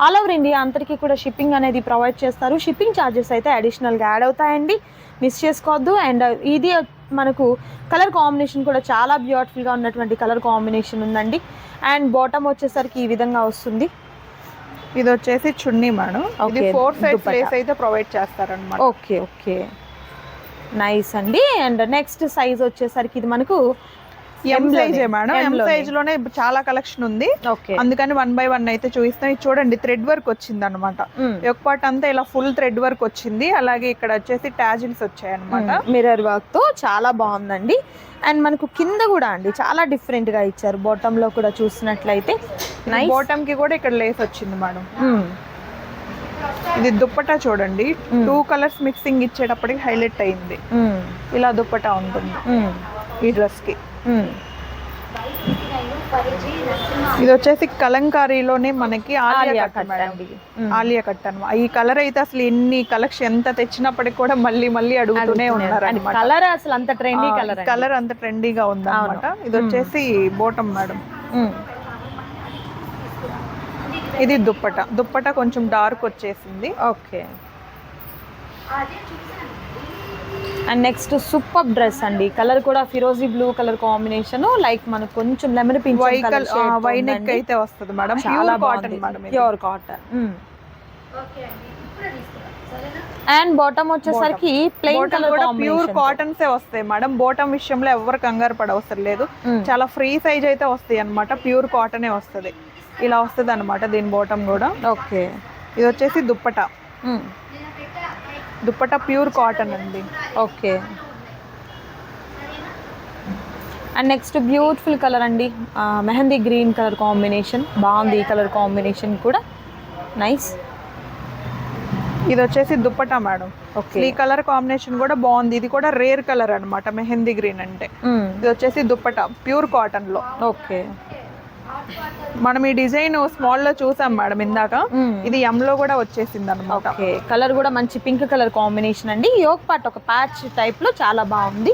ఆల్ ఓవర్ ఇండియా అంతటికీ కూడా షిప్పింగ్ అనేది ప్రొవైడ్ చేస్తారు. షిప్పింగ్ ఛార్జెస్ అయితే అడిషనల్గా యాడ్ అవుతాయండి, మిస్ చేసుకోవద్దు. అండ్ ఇది మనకు కలర్ కాంబినేషన్ కూడా చాలా బ్యూటిఫుల్గా ఉన్నటువంటి కలర్ కాంబినేషన్ ఉందండి. అండ్ బాటమ్ వచ్చేసరికి ఈ విధంగా వస్తుంది. ఇది వచ్చేసి చున్నీ మేడం. ఇది 4 సైడ్స్ లేస్ అయితే ప్రొవైడ్ చేస్తారన్నమాట. ఓకే ఓకే, నైస్ అండి. అండ్ నెక్స్ట్ సైజ్ వచ్చేసరికి ఇది మనకు M size madam. M size లోనే చాలా కలెక్షన్ ఉంది, అందుకని 1 by 1 అయితే చూపిస్తాం. ఇది చూడండి, థ్రెడ్ వర్క్ వచ్చింది అనమాట. ఒక పార్ట్ అంతా ఇలా ఫుల్ థ్రెడ్ వర్క్ వచ్చింది. అలాగే ఇక్కడ వచ్చేసి టాజిల్స్ వచ్చాయి అనమాట, మిర్రర్ వర్క్ తో. చాలా బాగుందండి. అండ్ మనకు కింద కూడా అండి చాలా డిఫరెంట్ గా ఇచ్చారు. బాటమ్ లో కూడా చూసినట్లయితే బాటమ్ కి కూడా ఇక్కడ లేస్ వచ్చింది మేడం. ఇది దుప్పటా చూడండి, 2 కలర్స్ మిక్సింగ్ ఇచ్చేటప్పటికి హైలైట్ అయింది. ఇలా దుప్పటా ఉంటుంది ఈ డ్రెస్ కి. ఇది వచ్చేసి కలంకారీలోనే మనకి ఆలియా కట్ అన్నమాట. ఈ కలర్ అయితే అసలు ఎన్ని కలెక్షన్ ఎంత తెచ్చినప్పటికి కూడా మళ్ళీ అడుగుతూనే ఉన్నారు. కలర్ అసలు అంత ట్రెండీ కలర్ అంత ట్రెండీగా ఉంది అన్నమాట. ఇది వచ్చేసి బాటమ్ మేడం. ఇది దుప్పటా కొంచెం డార్క్ వచ్చేసింది. Okay, and next super dress అండి. కలర్ కూడా ఫిరోజీ బ్లూ కలర్ కాంబినేషన్, లైక్ మనకు కొంచెం లెమన్ పింక్ వైనెక్ అయితే వస్తుంది madam. Pure cotton madam, pure cotton. And bottom వచ్చేసరికి ప్లెయిన్ కలర్ కూడా ప్యూర్ కాటన్సే వస్తాయి మేడం. బాటమ్ విషయంలో ఎవరు కంగారు పడవసరం లేదు, చాలా ఫ్రీ సైజ్ అయితే వస్తాయి అన్నమాట. ప్యూర్ కాటనే వస్తుంది, ఇలా వస్తుంది అనమాట దీని బాటమ్ కూడా. ఓకే, ఇది వచ్చేసి దుప్పటా. దుప్పటా ప్యూర్ కాటన్ అండి. Okay, and next beautiful colour అండి, మెహందీ గ్రీన్ కలర్ కాంబినేషన్. బాగుంది ఈ కలర్ కాంబినేషన్ కూడా, నైస్. ఇది వచ్చేసి దుప్పటా మేడం. ఈ కలర్ కాంబినేషన్ కూడా బాగుంది. ఇది కూడా రేర్ కలర్ అన్నమాట, మెహందీ గ్రీన్ అంటే. ఇది వచ్చేసి దుప్పటా ప్యూర్ కాటన్ లో. ఓకే, మనం ఈ డిజైన్ స్మాల్ లో చూసాం మేడం ఇందాక. ఇది ఎం లో కూడా వచ్చేసింది అన్నమాట. కలర్ కూడా మంచి పింక్ కలర్ కాంబినేషన్ అండి. యోక్ పార్ట్ ఒక ప్యాచ్ టైప్ లో చాలా బాగుంది.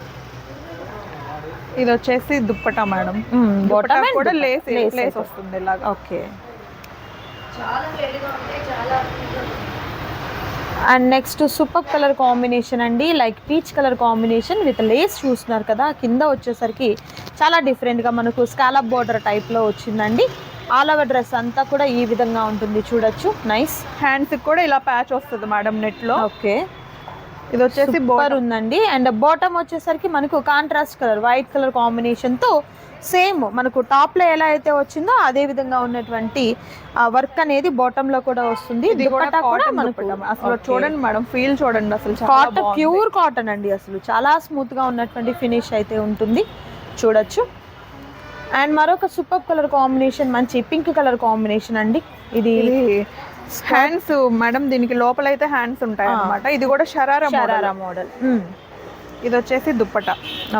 ఇది వచ్చేసి దుప్పటా మేడం. బాటమ్ కూడా లేస్ వస్తుంది ఇలాగా. Okay, and next super colour combination అండి, like peach colour combination with lace చూస్తున్నారు కదా. కింద వచ్చేసరికి చాలా డిఫరెంట్గా మనకు స్కాలప్ బోర్డర్ టైప్లో వచ్చిందండి. ఆల్ ఓవర్ డ్రెస్ అంతా కూడా ఈ విధంగా ఉంటుంది, చూడొచ్చు. నైస్. హ్యాండ్స్ కూడా ఇలా ప్యాచ్ వస్తుంది మేడం నెట్ లో. ఓకే, ఇది వచ్చేసి బోర్డర్ ఉందండి. అండ్ బాటమ్ వచ్చేసరికి మనకు contrast colour white colour combination తో సేమ్ మనకు టాప్ లో ఎలా అయితే వచ్చిందో అదే విధంగా ఉన్నటువంటి వర్క్ అనేది బాటమ్ లో కూడా వస్తుంది. ఇది కూడా దుపట్టా కూడా కాటన్ మనకు అసలు చూడండి మేడం, ఫీల్ చూడండి అసలు చాలా కాటన్, బాగుంది. ప్యూర్ కాటన్ అండి. అసలు చాలా స్మూత్ గా ఉన్నటువంటి ఫినిష్ అయితే ఉంటుంది, చూడొచ్చు. అండ్ మరొక సూపర్ కలర్ కాంబినేషన్, మంచి పింక్ కలర్ కాంబినేషన్ అండి. ఇది హ్యాండ్స్ మేడం, దీనికి లోపల అయితే హ్యాండ్స్ ఉంటాయి అన్నమాట. ఇది కూడా షరారా మోడల్. ఇది వచ్చేసి దుప్పట.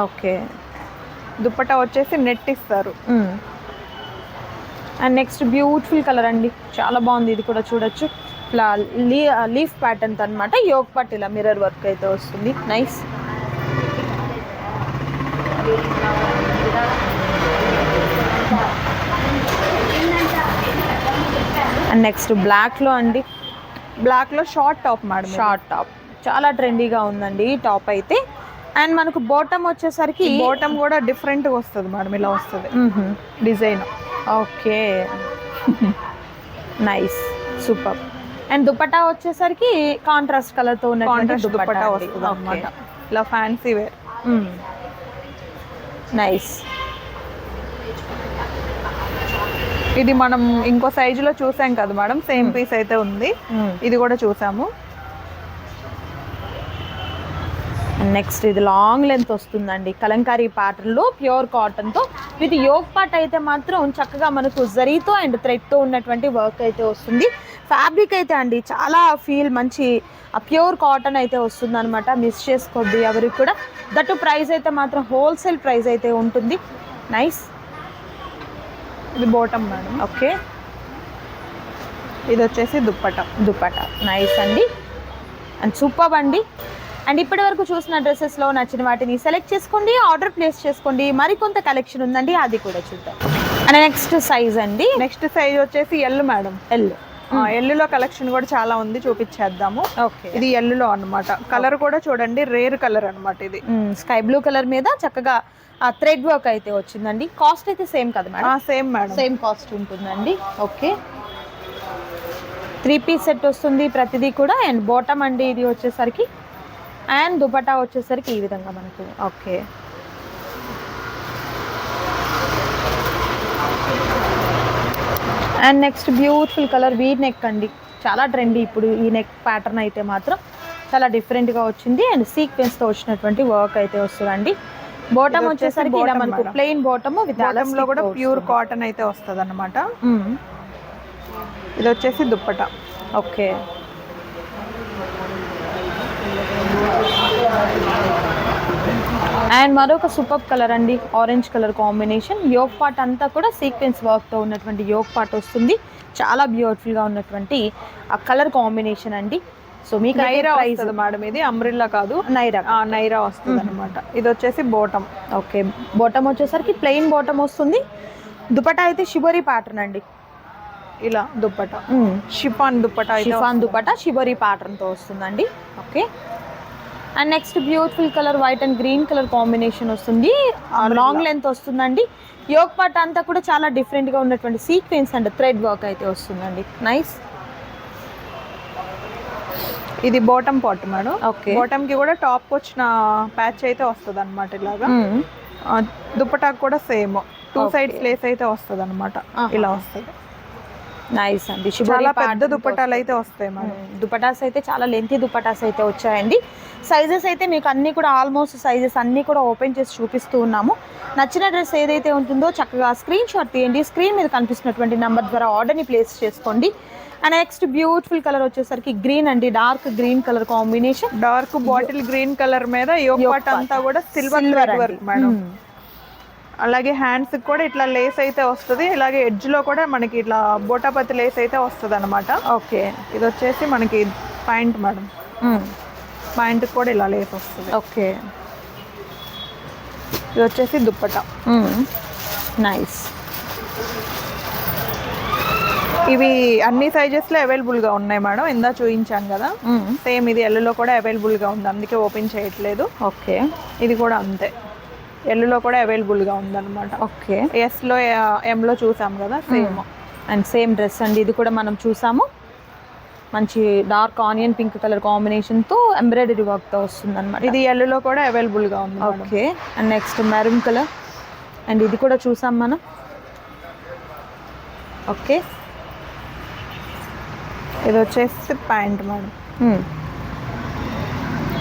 ఓకే, దుప్పట వచ్చేసి నెట్ ఇస్తారు. అండ్ నెక్స్ట్ బ్యూటిఫుల్ కలర్ అండి, చాలా బాగుంది. ఇది కూడా చూడొచ్చు, లీఫ్ ప్యాటర్న్ అన్నమాట. యోగ్ పార్ట్ ఇలా మిర్రర్ వర్క్ అయితే వస్తుంది, నైస్. అండ్ నెక్స్ట్ బ్లాక్ లో అండి, బ్లాక్ లో short top madam, short top చాలా ట్రెండీగా ఉందండి ఈ టాప్ అయితే. అండ్ మనకు బాటమ్ వచ్చేసరికి బాటమ్ కూడా డిఫరెంట్ గా వస్తుంది మేడం, ఇలా వస్తుంది design. Okay, nice, super. And dupatta వచ్చేసరికి కాంట్రాస్ట్ కలర్ తో ఉన్న దుపట్టా వస్తుంది అన్నమాట, ఇలా ఫ్యాన్సీ వేర్. నైస్. ఇది మనం ఇంకో సైజు లో చూసాం కదా మేడం, సేమ్ పీస్ అయితే ఉంది. ఇది కూడా చూసాము. నెక్స్ట్ ఇది లాంగ్ లెంత్ వస్తుందండి, కలంకారీ ప్యాటర్న్ లో ప్యూర్ కాటన్ తో విత్ యోగ్ పార్ట్ అయితే మాత్రం చక్కగా మనకు జరీతో అండ్ థ్రెడ్ తో ఉన్నటువంటి వర్క్ అయితే వస్తుంది. ఫ్యాబ్రిక్ అయితే అండి చాలా ఫీల్ మంచి ప్యూర్ కాటన్ అయితే వస్తుంది అనమాట. మిస్ చేసుకోవద్దు ఎవరికి కూడా. దట్టు ప్రైస్ అయితే మాత్రం హోల్సేల్ ప్రైస్ అయితే ఉంటుంది, నైస్. ఇది బాటమ్ మేడం. ఓకే, ఇది వచ్చేసి దుప్పట, నైస్ అండి. అండ్ సూపర్ అండి. అండ్ ఇప్పటి వరకు చూసిన డ్రెస్సెస్లో నచ్చిన వాటిని సెలెక్ట్ చేసుకోండి, ఆర్డర్ ప్లేస్ చేసుకోండి. మరికొంత కలెక్షన్ ఉందండి, అది కూడా చూద్దాం. అండ్ నెక్స్ట్ సైజ్ అండి, నెక్స్ట్ సైజ్ వచ్చేసి ఎల్ మేడం. ఎల్లులో కలెక్షన్ కూడా చాలా ఉంది, చూపించేద్దాము. ఓకే, ఇది ఎల్లులో అన్నమాట. కలర్ కూడా చూడండి, రేర్ కలర్ అన్నమాట. ఇది స్కై బ్లూ కలర్ మీద చక్కగా థ్రెడ్ వర్క్ అయితే వచ్చిందండి. కాస్ట్ అయితే సేమ్ కదా madam? Same madam, same cost ఉంటుందండి. ఓకే, 3 పీస్ సెట్ వస్తుంది ప్రతిదీ కూడా. అండ్ బాటమ్ అండి ఇది వచ్చేసరికి, అండ్ దుపట్టా వచ్చేసరికి ఈ విధంగా మనకు. Okay, and next beautiful colour V neck అండి, చాలా ట్రెండీ ఇప్పుడు ఈ నెక్ ప్యాటర్న్ అయితే మాత్రం చాలా డిఫరెంట్గా వచ్చింది. అండ్ సీక్వెన్స్తో వచ్చినటువంటి వర్క్ అయితే వస్తుందండి. బాటమ్ వచ్చేసరికి ఇలా మనకు ప్లెయిన్ బాటమ్ విత్ బాటమ్ లో కూడా ప్యూర్ కాటన్ అయితే వస్తుంది అన్నమాట. ఇది వచ్చేసి దుప్పట. ఓకే, అండ్ మరొక సూపర్ కలర్ అండి, orange colour combination. Yoke part అంతా కూడా సీక్వెన్స్ వర్క్తో ఉన్నటువంటి యోగ్ పార్ట్ వస్తుంది. చాలా బ్యూటిఫుల్గా ఉన్నటువంటి ఆ కలర్ కాంబినేషన్ అండి. సో మీకు నైరా వస్తుంది మేడం, ఇది అంబ్రిల్లా కాదు, నైరా వస్తుంది అనమాట. ఇది వచ్చేసి బాటమ్. ఓకే, బాటమ్ వచ్చేసరికి ప్లెయిన్ బాటమ్ వస్తుంది. దుపట్టా అయితే షిబోరి ప్యాటర్న్ అండి, ఇలా దుప్పట షిఫాన్ దుపట్టా షిబోరి ప్యాటర్న్తో వస్తుందండి. Okay, and next beautiful colour white and green colour combination వస్తుంది. లాంగ్ లెంత్ వస్తుందండి. యోగ్ పార్ట్ అంతా కూడా చాలా డిఫరెంట్గా ఉన్నటువంటి సీక్వెన్స్ అండ్ థ్రెడ్ వర్క్ అయితే వస్తుందండి, నైస్. ఇది bottom part madam. Okay, bottom కి కూడా టాప్ వచ్చిన ప్యాచ్ అయితే వస్తుంది అనమాట. ఇలాగా దుపట్టాకు కూడా సేమ్ 2 సైడ్స్ లేస్ అయితే వస్తుంది అనమాట. ఇలా వస్తుంది, నైస్ అండి. చాలా పెద్ద దుపట్టాలు అయితే వస్తాయి మేడం. దుపటాస్ అయితే చాలా లెంతీ దుపటాస్ అయితే వచ్చాయండి. సైజెస్ అయితే మీకు అన్నీ కూడా ఆల్మోస్ట్ సైజెస్ అన్నీ కూడా ఓపెన్ చేసి చూపిస్తూ ఉన్నాము. నచ్చిన డ్రెస్ ఏదైతే ఉంటుందో చక్కగా స్క్రీన్ షాట్ తీయండి. స్క్రీన్ మీద కనిపిస్తున్నటువంటి నెంబర్ ద్వారా ఆర్డర్ని ప్లేస్ చేసుకోండి. అండ్ నెక్స్ట్ బ్యూటిఫుల్ కలర్ వచ్చేసరికి గ్రీన్ అండి, dark green colour combination. Dark bottle green colour మీద యోగ్ పార్ట్ అంతా కూడా సిల్వర్ వర్క్ మేడం. అలాగే హ్యాండ్స్ కూడా ఇట్లా లేస్ అయితే వస్తుంది. ఇలాగే ఎడ్జ్ లో కూడా మనకి ఇట్లా బోటాపతి లేస్ అయితే వస్తుంది అనమాట. ఓకే, ఇది వచ్చేసి మనకి పాయింట్ మేడం, పాయింట్ కూడా ఇలా లేస్ వస్తుంది. ఓకే, ఇది వచ్చేసి దుప్పట, నైస్. ఇవి అన్ని సైజెస్ లో అవైలబుల్ గా ఉన్నాయి మేడం. ఇందా చూపించాను కదా, సేమ్ ఇది ఎల్లులో కూడా అవైలబుల్ గా ఉంది, అందుకే ఓపెన్ చేయట్లేదు. ఓకే, ఇది కూడా అంతే, ఎల్లులో కూడా అవైలబుల్ గా ఉందన్నమాట. ఓకే, ఎస్ లో ఎం లో చూసాం కదా, సేమ్ అండ్ సేమ్ డ్రెస్ అండి. ఇది కూడా మనం చూసాము, మంచి dark onion pink colour combination తో ఎంబ్రాయిడరీ వర్క్ తో వస్తుంది అనమాట. ఇది ఎల్లులో కూడా అవైలబుల్ గా ఉంది. Okay, and next maroon colour and ఇది కూడా చూసాం మనం. ఓకే, ఇది వచ్చేసి ప్యాంట్ మేడం.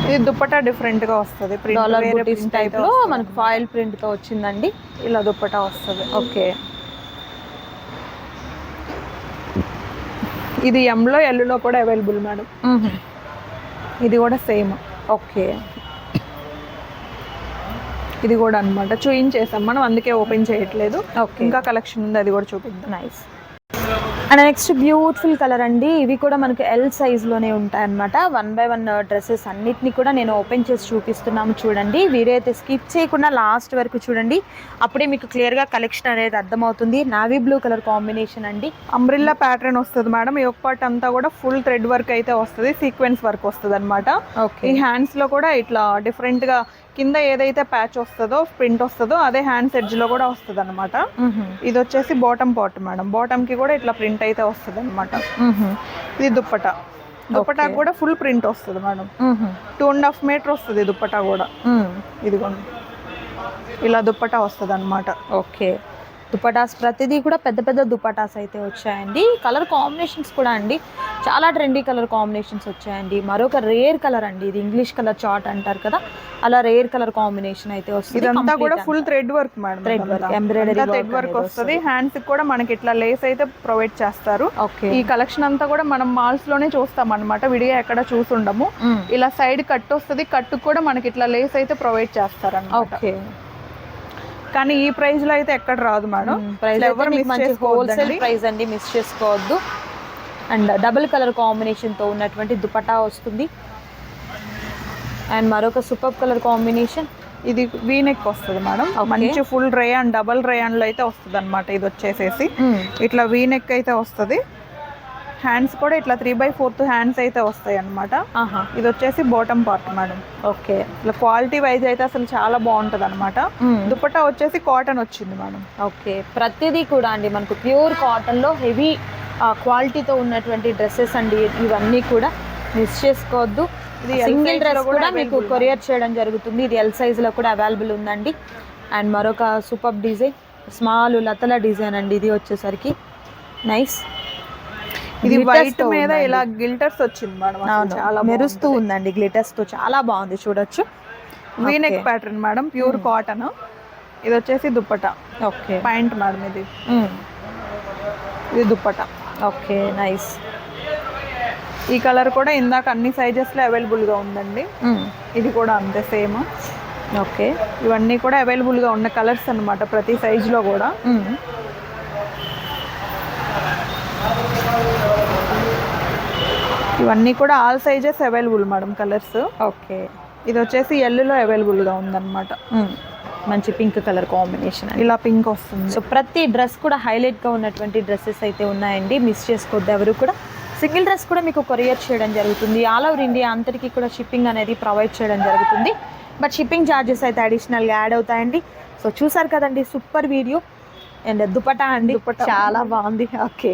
ఇది దుప్పటా డిఫరెంట్ గా వస్తుంది, డాలర్ బుటీస్ టైప్ లో మనకు ఫాయిల్ ప్రింట్ తో వచ్చిందండి. ఇలా దుప్పటా వస్తుంది. ఓకే, ఇది ఎంలో ఎల్లులో కూడా అవైలబుల్ మేడం. ఇది కూడా సేమ్. ఓకే, ఇది కూడా అనమాట చూయించేసాం మనం, అందుకే ఓపెన్ చేయట్లేదు. ఓకే, ఇంకా కలెక్షన్ ఉంది, అది కూడా చూపిద్దాం. Nice. And next beautiful colour అండి. ఇవి కూడా మనకు ఎల్ సైజ్లోనే ఉంటాయి అనమాట. 1 by 1 డ్రెస్సెస్ అన్నిటిని కూడా నేను ఓపెన్ చేసి చూపిస్తున్నాము. చూడండి, వీడియో అయితే స్కిప్ చేయకుండా లాస్ట్ వరకు చూడండి, అప్పుడే మీకు క్లియర్గా కలెక్షన్ అనేది అర్థమవుతుంది. నావీ బ్లూ కలర్ కాంబినేషన్ అండి. అంబ్రిల్లా ప్యాటర్న్ వస్తుంది మేడం. ఈ ఒక పార్ట్ అంతా కూడా ఫుల్ థ్రెడ్ వర్క్ అయితే వస్తుంది, సీక్వెన్స్ వర్క్ వస్తుంది అనమాట. ఓకే, ఈ హ్యాండ్స్ లో కూడా ఇట్లా డిఫరెంట్ గా కింద ఏదైతే ప్యాచ్ వస్తుందో ప్రింట్ వస్తుందో అదే హ్యాండ్స్ ఎడ్జ్ లో కూడా వస్తుంది అనమాట. ఇది వచ్చేసి బాటమ్ పార్ట్ మేడం. బాటమ్ కి కూడా ఇట్లా ప్రింట్ అయితే వస్తుంది అనమాట. ఇది దుప్పటా. దుప్పటా కూడా ఫుల్ ప్రింట్ వస్తుంది మేడం. 2.5 మీటర్ వస్తుంది దుప్పటా కూడా. ఇదిగోండి, ఇలా దుప్పటా వస్తుంది అనమాట. ఓకే, దుపటాస్ ప్రతిదీ కూడా పెద్ద పెద్ద దుపటాస్ అయితే వచ్చాయండి. కలర్ కాంబినేషన్స్ కూడా అండి చాలా ట్రెండీ కలర్ కాంబినేషన్స్ వచ్చాయండి. మరొక రేర్ కలర్ అండి, ఇది ఇంగ్లీష్ కలర్ చార్ట్ అంటారు కదా, అలా రేర్ కలర్ కాంబినేషన్ అయితే వస్తుంది. ఇదంతా కూడా full thread work madam. Thread work, embroidery thread work వస్తుంది. హ్యాండ్స్ కూడా మనకి ఇట్లా లేస్ అయితే ప్రొవైడ్ చేస్తారు. ఓకే, ఈ కలెక్షన్ అంతా కూడా మనం మాల్స్ లోనే చూస్తాం అనమాట, విడిగా ఎక్కడ చూసుండము. ఇలా సైడ్ కట్ వస్తుంది, కట్ కూడా మనకి ఇట్లా లేస్ అయితే ప్రొవైడ్ చేస్తారు అన్నమాట. ఓకే, కానీ ఈ ప్రైస్ లో అయితే ఎక్కడ రాదు మేడం. హోల్సేల్ ప్రైస్ అండి, మిస్ చేసుకోవద్దు. అండ్ డబుల్ కలర్ కాంబినేషన్ తో ఉన్నటువంటి దుపట్టా వస్తుంది. అండ్ మరొక సూపర్ కలర్ కాంబినేషన్, ఇది వీనెక్ వస్తుంది మేడం. మంచి ఫుల్ రేయాన్, డబల్ రేయాన్ లో అయితే వస్తుంది అనమాట. ఇది వచ్చేసేసి ఇట్లా వీనెక్ అయితే వస్తుంది. హ్యాండ్స్ కూడా ఇట్లా 3/4 హ్యాండ్స్ అయితే వస్తాయి అనమాట. ఇది వచ్చేసి బాటమ్ పార్ట్ మేడం. ఓకే, ఇట్లా క్వాలిటీ వైజ్ అయితే అసలు చాలా బాగుంటది అనమాట. దుపట్టా వచ్చేసి కాటన్ వచ్చింది మేడం. ఓకే, ప్రతిదీ కూడా అండి మనకు ప్యూర్ కాటన్ లో హెవీ క్వాలిటీతో ఉన్నటువంటి డ్రెస్సెస్ అండి. ఇవన్నీ కూడా మిస్ చేసుకోవద్దు. ఇది సింగిల్ డ్రెస్ కూడా మీకు కొరియర్ చేయడం జరుగుతుంది. ఇది ఎల్ సైజ్ లో కూడా అవైలబుల్ ఉందండి. అండ్ మరొక సూపర్ డిజైన్, స్మాల్ లతల డిజైన్ అండి. ఇది వచ్చేసరికి నైస్. ఇది వైట్ మీద ఇలా గిల్టర్స్ వచ్చింది మేడం, చాలా మెరుస్తూ ఉందండి గ్లిటర్స్ తో, చాలా బాగుంది చూడొచ్చు. V neck pattern madam, pure cotton. ఇది వచ్చేసి దుప్పటా. Okay, pant madam. ఇది దుప్పటా. Okay, nice. ఈ కలర్ కూడా ఇందాక అన్ని సైజెస్ లో అవైలబుల్ గా ఉందండి. ఇది కూడా అంతే సేమ్. ఓకే, ఇవన్నీ కూడా అవైలబుల్ గా ఉన్న కలర్స్ అన్నమాట, ప్రతి సైజ్ లో కూడా. ఇవన్నీ కూడా all sizes available madam, colours. Okay, ఇది వచ్చేసి ఎల్లులో అవైలబుల్ గా ఉందన్నమాట. మంచి పింక్ కలర్ కాంబినేషన్, ఇలా పింక్ వస్తుంది. సో ప్రతి డ్రెస్ కూడా హైలైట్ గా ఉన్నటువంటి డ్రెస్సెస్ అయితే ఉన్నాయండి, మిస్ చేసుకోవద్దు ఎవరు కూడా. సింగిల్ డ్రెస్ కూడా మీకు కొరియర్ చేయడం జరుగుతుంది. ఆల్ ఓవర్ ఇండియా అంతటికీ కూడా షిప్పింగ్ అనేది ప్రొవైడ్ చేయడం జరుగుతుంది. బట్ షిప్పింగ్ ఛార్జెస్ అయితే అడిషనల్గా యాడ్ అవుతాయండి. సో చూసారు కదండి, సూపర్ వీడియో. అండ్ దుపట్టా అండి, చాలా బాగుంది. ఓకే,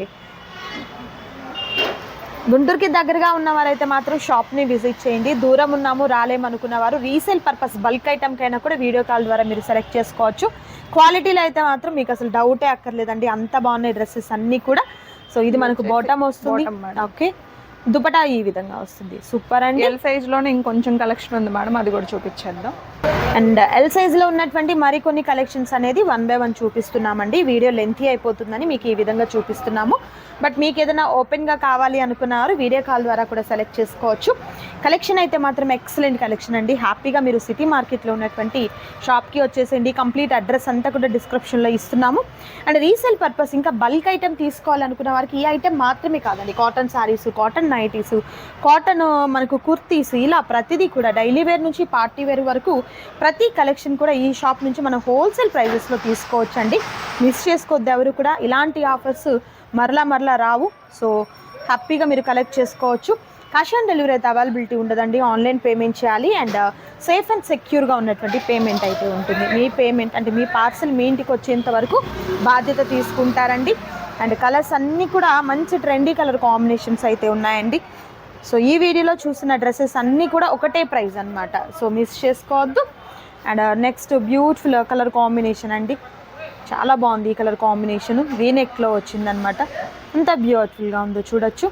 గుంటూరుకి దగ్గరగా ఉన్నవారైతే మాత్రం షాప్ని విజిట్ చేయండి. దూరం ఉన్నాము రాలేమనుకున్న వారు రీసేల్ పర్పస్ బల్క్ ఐటమ్కైనా కూడా వీడియో కాల్ ద్వారా మీరు సెలెక్ట్ చేసుకోవచ్చు. క్వాలిటీలో అయితే మాత్రం మీకు అసలు డౌటే అక్కర్లేదండి, అంత బాగున్నాయి డ్రెస్సెస్ అన్నీ కూడా. సో ఇది మనకు బాటమ్ వస్తుంది. ఓకే, దుపట్టా ఈ విధంగా వస్తుంది. సూపర్ అండి. ఎల్ సైజ్ లోనే ఇంకొంచెం కలెక్షన్ ఉంది మేడం, అది కూడా చూపించేద్దాం. అండ్ ఎల్ సైజ్ లో ఉన్నటువంటి మరికొన్ని కలెక్షన్స్ అనేది 1 by 1 చూపిస్తున్నామండి. వీడియో లెంతీ అయిపోతుందని మీకు ఈ విధంగా చూపిస్తున్నాము. బట్ మీకు ఏదైనా ఓపెన్గా కావాలి అనుకున్నారు వీడియో కాల్ ద్వారా కూడా సెలెక్ట్ చేసుకోవచ్చు. కలెక్షన్ అయితే మాత్రం ఎక్సలెంట్ కలెక్షన్ అండి. హ్యాపీగా మీరు సిటీ మార్కెట్లో ఉన్నటువంటి షాప్కి వచ్చేసేయండి. కంప్లీట్ అడ్రస్ అంతా కూడా డిస్క్రిప్షన్లో ఇస్తున్నాము. అండ్ రీసేల్ పర్పస్ ఇంకా బల్క్ ఐటమ్ తీసుకోవాలనుకున్న వారికి ఈ ఐటమ్ మాత్రమే కాదండి, cotton saris, cotton nighties, cotton మనకు కుర్తీస్, ఇలా ప్రతిదీ కూడా డైలీ వేర్ నుంచి పార్టీ వేర్ వరకు ప్రతి కలెక్షన్ కూడా ఈ షాప్ నుంచి మనం హోల్సేల్ ప్రైజెస్లో తీసుకోవచ్చు అండి. మిస్ చేసుకోవద్దు ఎవరు కూడా. ఇలాంటి ఆఫర్స్ మరలా రావు. సో హ్యాపీగా మీరు కలెక్ట్ చేసుకోవచ్చు. క్యాష్ ఆన్ డెలివరీ అయితే అవైలబిలిటీ ఉండదండి, ఆన్లైన్ పేమెంట్ చేయాలి. అండ్ సేఫ్ అండ్ సెక్యూర్గా ఉన్నటువంటి పేమెంట్ అయితే ఉంటుంది. మీ పేమెంట్ అంటే మీ పార్సల్ మీ ఇంటికి వచ్చేంత వరకు బాధ్యత తీసుకుంటారండి. అండ్ కలర్స్ అన్నీ కూడా మంచి ట్రెండీ కలర్ కాంబినేషన్స్ అయితే ఉన్నాయండి. సో ఈ వీడియోలో చూసిన డ్రెస్సెస్ అన్నీ కూడా ఒకటే ప్రైస్ అన్నమాట, సో మిస్ చేసుకోవద్దు. And next beautiful colour combination అండి. చాలా బాగుంది ఈ కలర్ కాంబినేషన్, వీనెక్లో వచ్చిందనమాట. ఎంత బ్యూటిఫుల్గా ఉందో చూడొచ్చు.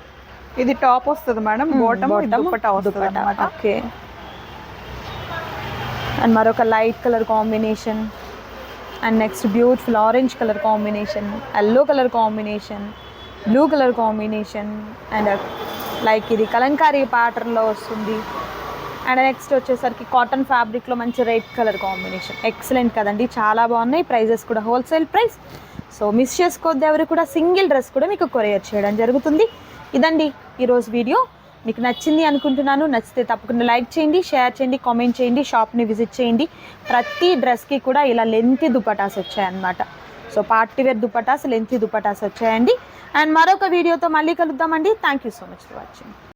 ఇది టాప్ వస్తుంది మేడం, బాటమ్ దుపట్టా వస్తుంది అన్నమాట. ఓకే, అండ్ మరొక light colour combination, and next beautiful orange colour combination, yellow colour combination, blue colour combination, and like ఇది కలంకారీ ప్యాటర్న్లో వస్తుంది. అండ్ నెక్స్ట్ వచ్చేసరికి కాటన్ ఫ్యాబ్రిక్లో మంచి రెడ్ కలర్ కాంబినేషన్. ఎక్సలెంట్ కదండి, చాలా బాగున్నాయి. ప్రైజెస్ కూడా హోల్సేల్ ప్రైస్, సో మిస్ చేసుకోవద్దు ఎవరు కూడా. సింగిల్ డ్రెస్ కూడా మీకు కొరియర్ చేయడం జరుగుతుంది. ఇదండి ఈరోజు వీడియో, మీకు నచ్చింది అనుకుంటున్నాను. నచ్చితే తప్పకుండా లైక్ చేయండి, షేర్ చేయండి, కామెంట్ చేయండి, షాప్ని విజిట్ చేయండి. ప్రతి డ్రెస్కి కూడా ఇలా లెంతీ దుపటాస్ వచ్చాయన్నమాట. So party wear dupattas, lengthy dupattas వచ్చాయండి. అండ్ మరొక వీడియోతో మళ్ళీ కలుద్దామండి. Thank you so much for watching.